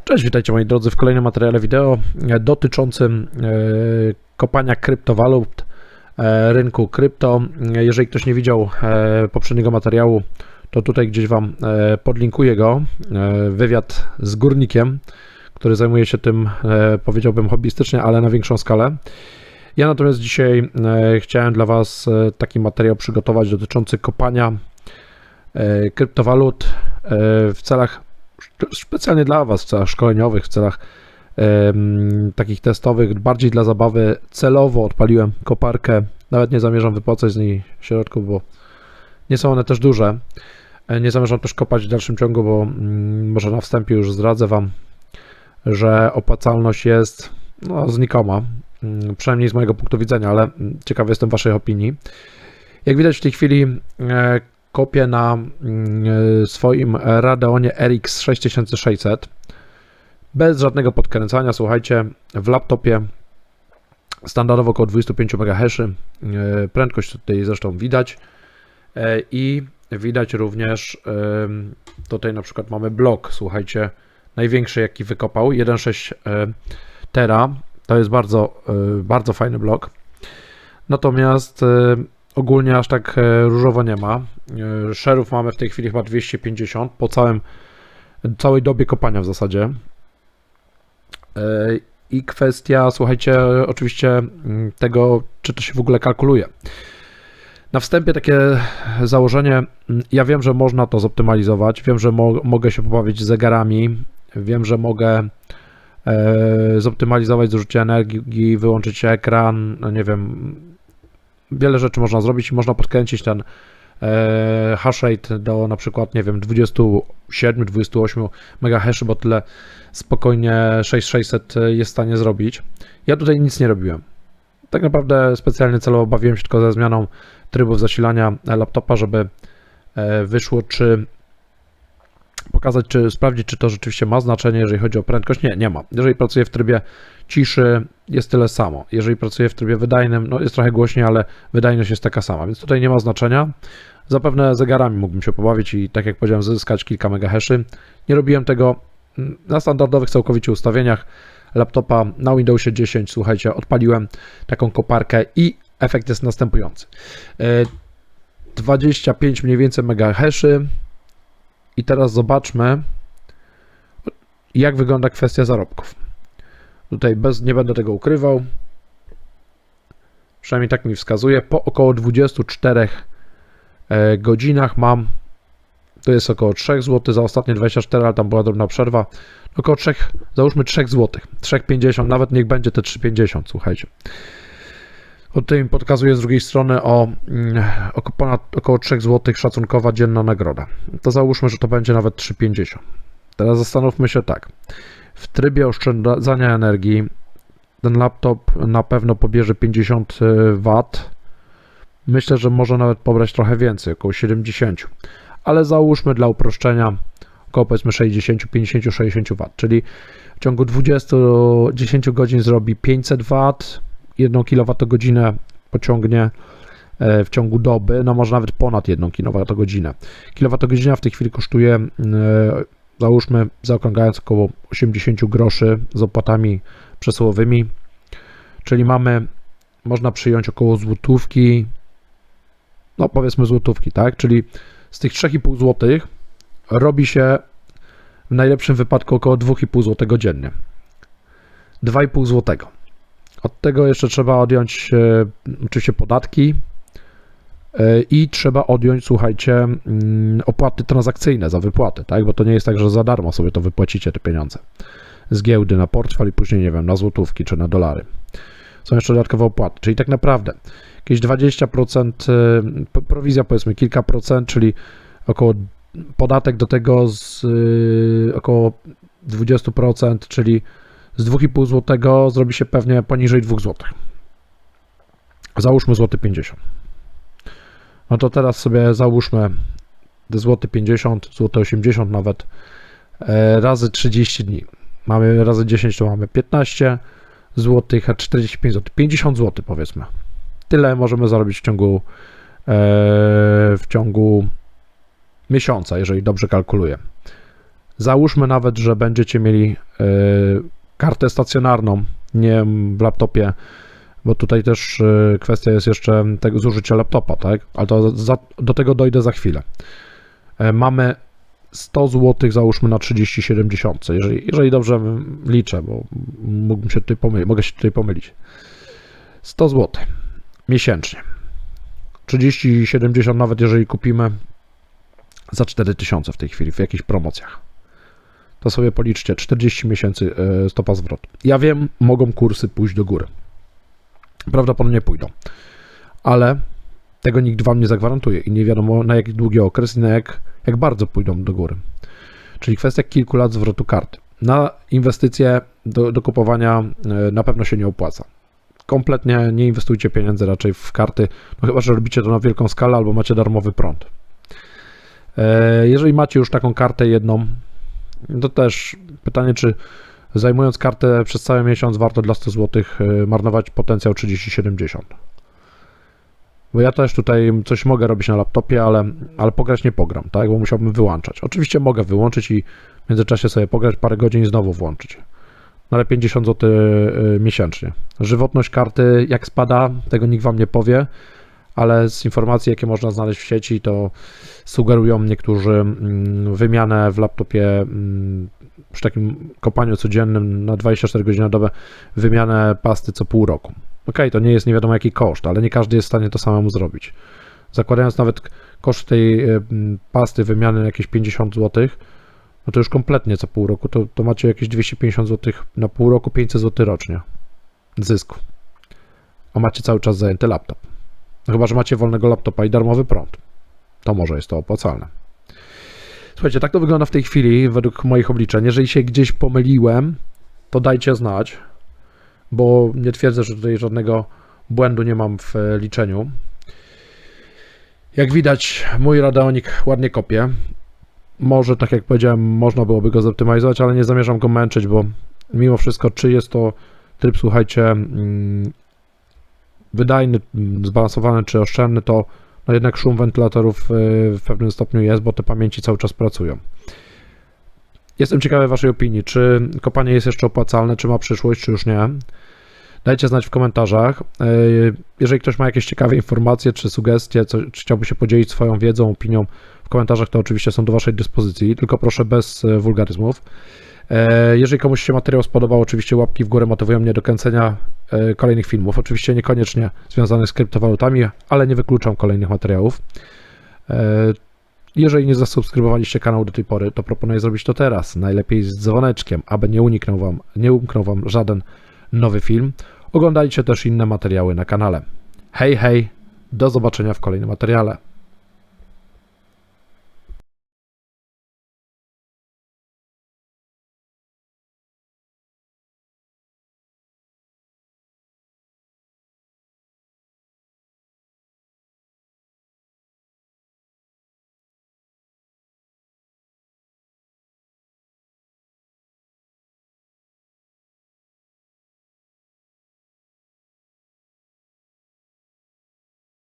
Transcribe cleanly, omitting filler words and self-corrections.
Cześć, witajcie moi drodzy w kolejnym materiale wideo dotyczącym kopania kryptowalut, rynku krypto. Jeżeli ktoś nie widział poprzedniego materiału, to tutaj gdzieś Wam podlinkuję go, wywiad z górnikiem, który zajmuje się tym, powiedziałbym, hobbystycznie, ale na większą skalę. Ja natomiast dzisiaj chciałem dla Was taki materiał przygotować dotyczący kopania kryptowalut w celach specjalnie dla Was, w celach szkoleniowych, w celach takich testowych, bardziej dla zabawy. Celowo odpaliłem koparkę, nawet nie zamierzam wypłacać z niej środków, bo nie są one też duże. Nie zamierzam też kopać w dalszym ciągu, bo może na wstępie już zdradzę Wam, że opłacalność jest znikoma, przynajmniej z mojego punktu widzenia, ale ciekawy jestem Waszej opinii. Jak widać w tej chwili kopię na swoim Radeonie RX 6600 bez żadnego podkręcania. Słuchajcie, w laptopie standardowo około 25 MHz, prędkość tutaj zresztą widać i widać również tutaj na przykład mamy blok, słuchajcie, największy jaki wykopał, 1,6 tera, to jest bardzo fajny blok, natomiast ogólnie aż tak różowo nie ma. Szerów mamy w tej chwili chyba 250 po całej dobie kopania w zasadzie. I kwestia, słuchajcie, oczywiście tego, czy to się w ogóle kalkuluje. Na wstępie takie założenie, ja wiem, że można to zoptymalizować, wiem, że mogę się pobawić z zegarami, wiem, że mogę zoptymalizować zużycie energii, wyłączyć ekran, no nie wiem, wiele rzeczy można zrobić i można podkręcić ten hash rate do na przykład, nie wiem, 27-28 MHz, bo tyle spokojnie 6600 jest w stanie zrobić. Ja tutaj nic nie robiłem. Tak naprawdę specjalnie celowo bawiłem się tylko ze zmianą trybów zasilania laptopa, żeby wyszło, czy pokazać, czy sprawdzić, czy to rzeczywiście ma znaczenie, jeżeli chodzi o prędkość. Nie ma. Jeżeli pracuję w trybie ciszy, jest tyle samo. Jeżeli pracuję w trybie wydajnym, no jest trochę głośniej, ale wydajność jest taka sama, więc tutaj nie ma znaczenia. Zapewne zegarami mógłbym się pobawić i, tak jak powiedziałem, zyskać kilka megaheszy. Nie robiłem tego na standardowych całkowicie ustawieniach laptopa na Windowsie 10. Słuchajcie, odpaliłem taką koparkę i efekt jest następujący. 25 mniej więcej megaheszy. I teraz zobaczmy, jak wygląda kwestia zarobków. Tutaj nie będę tego ukrywał. Przynajmniej tak mi wskazuje. Po około 24 godzinach mam, to jest około 3 zł za ostatnie 24, ale tam była drobna przerwa. Około 3, załóżmy 3 zł, 3,50, nawet niech będzie te 3,50, słuchajcie. Tutaj mi pokazuje z drugiej strony o około 3 zł szacunkowa dzienna nagroda. To załóżmy, że to będzie nawet 3,50. Teraz zastanówmy się tak. W trybie oszczędzania energii ten laptop na pewno pobierze 50 W. Myślę, że może nawet pobrać trochę więcej, około 70. Ale załóżmy dla uproszczenia około powiedzmy 60, 50, 60 W. Czyli w ciągu 10 godzin zrobi 500 W. 1 kWh pociągnie w ciągu doby, no może nawet ponad 1 kWh. Kilowatogodzina w tej chwili kosztuje, załóżmy, zaokrąglając, około 80 groszy z opłatami przesyłowymi, czyli można przyjąć około złotówki, no powiedzmy złotówki, tak, czyli z tych 3,5 zł robi się w najlepszym wypadku około 2,5 zł dziennie. 2,5 zł. Od tego jeszcze trzeba odjąć oczywiście podatki i trzeba odjąć, słuchajcie, opłaty transakcyjne za wypłaty, tak? Bo to nie jest tak, że za darmo sobie to wypłacicie te pieniądze z giełdy na portfel i później, nie wiem, na złotówki czy na dolary. Są jeszcze dodatkowe opłaty, czyli tak naprawdę jakieś 20%, prowizja powiedzmy kilka procent, czyli około podatek do tego z około 20%, czyli z 2,5 zł zrobi się pewnie poniżej 2 zł. Załóżmy złoty 50. No to teraz sobie załóżmy złoty 50, złoty 80 nawet razy 30 dni. Mamy razy 10 to mamy 15 zł, a 45 zł, 50 zł powiedzmy. Tyle możemy zarobić w ciągu miesiąca, jeżeli dobrze kalkuluję. Załóżmy nawet, że będziecie mieli kartę stacjonarną, nie w laptopie, bo tutaj też kwestia jest jeszcze tego zużycia laptopa, tak? Ale to do tego dojdę za chwilę. Mamy 100 zł, załóżmy na 30,70, jeżeli dobrze liczę, bo mógłbym się tutaj pomylić, mogę się tutaj pomylić. 100 zł miesięcznie. 30,70 nawet jeżeli kupimy za 4000 w tej chwili, w jakichś promocjach. To sobie policzcie, 40 miesięcy stopa zwrotu. Ja wiem, mogą kursy pójść do góry. Prawdopodobnie pójdą, ale tego nikt wam nie zagwarantuje i nie wiadomo na jak długi okres i na jak bardzo pójdą do góry. Czyli kwestia kilku lat zwrotu karty. Na inwestycje do kupowania na pewno się nie opłaca. Kompletnie nie inwestujcie pieniędzy raczej w karty, no chyba że robicie to na wielką skalę albo macie darmowy prąd. Jeżeli macie już taką kartę jedną, to też pytanie, czy zajmując kartę przez cały miesiąc warto dla 100 zł marnować potencjał 30,70. Bo ja też tutaj coś mogę robić na laptopie, ale pograć nie pogram, tak? Bo musiałbym wyłączać. Oczywiście mogę wyłączyć i w międzyczasie sobie pograć parę godzin i znowu włączyć. No ale 50 zł miesięcznie. Żywotność karty jak spada, tego nikt wam nie powie, ale z informacji, jakie można znaleźć w sieci, to sugerują niektórzy wymianę w laptopie przy takim kopaniu codziennym na 24 godziny na dobę, wymianę pasty co pół roku. Okej, to nie jest nie wiadomo jaki koszt, ale nie każdy jest w stanie to samemu zrobić. Zakładając nawet koszt tej pasty wymiany jakieś 50 zł, no to już kompletnie co pół roku, to macie jakieś 250 zł na pół roku, 500 zł rocznie zysku. A macie cały czas zajęty laptop. No chyba że macie wolnego laptopa i darmowy prąd. To może jest to opłacalne. Słuchajcie, tak to wygląda w tej chwili według moich obliczeń. Jeżeli się gdzieś pomyliłem, to dajcie znać, bo nie twierdzę, że tutaj żadnego błędu nie mam w liczeniu. Jak widać, mój Radeonik ładnie kopie. Może, tak jak powiedziałem, można byłoby go zoptymalizować, ale nie zamierzam go męczyć, bo mimo wszystko, czy jest to tryb, słuchajcie, wydajny, zbalansowany, czy oszczędny, to no jednak szum wentylatorów w pewnym stopniu jest, bo te pamięci cały czas pracują. Jestem ciekawy waszej opinii, czy kopanie jest jeszcze opłacalne, czy ma przyszłość, czy już nie. Dajcie znać w komentarzach. Jeżeli ktoś ma jakieś ciekawe informacje, czy sugestie, czy chciałby się podzielić swoją wiedzą, opinią w komentarzach, to oczywiście są do waszej dyspozycji, tylko proszę bez wulgaryzmów. Jeżeli komuś się materiał spodobał, oczywiście łapki w górę motywują mnie do kręcenia kolejnych filmów. Oczywiście niekoniecznie związanych z kryptowalutami, ale nie wykluczam kolejnych materiałów. Jeżeli nie zasubskrybowaliście kanału do tej pory, to proponuję zrobić to teraz, najlepiej z dzwoneczkiem, aby nie umknął wam żaden nowy film. Oglądajcie też inne materiały na kanale. Hej, hej, do zobaczenia w kolejnym materiale.